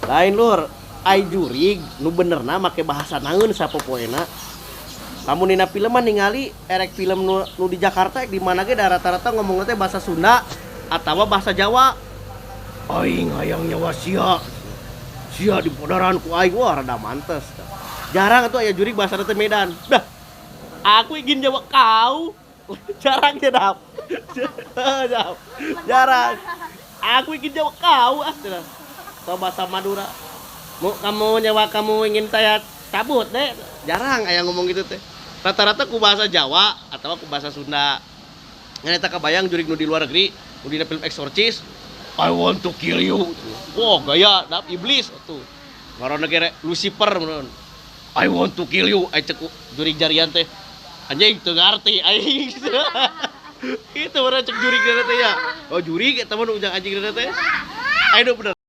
Lain lur, ai jurig nu benerna make bahasa naeun sapopoena. Lamun dina filman ningali erek film nu di Jakarta di mana ge rata-rata ngomongna teh bahasa Sunda atawa bahasa Jawa. Aing hayang nyawa sia. Sia di podaran ku aing wah rada mantes. Jarang atuh aya jurig bahasa teh Medan. Dah. Aku ingin nyawa kau. Jarang ya dap. Jarang. Aku ingin nyawa kau cenah. Atau bahasa Madura. Mau kamu nyawa kamu ingin saya cabut deh. Jarang aya ngomong gitu teh. Rata-rata ku bahasa Jawa atau ku bahasa Sunda. Ngan eta kabayang jurig nu di luar negeri, nu dina film Exorcist, I want to kill you. Wah, gaya dap iblis atuh. Ngaranna ge Lucifer mun. I want to kill you. Ai cek jurig jarian teh. Anjing teu ngarti aing. Itu mah cek jurig teh ya. Oh, jurig eta mah ujang anjing teh. Ayo bener.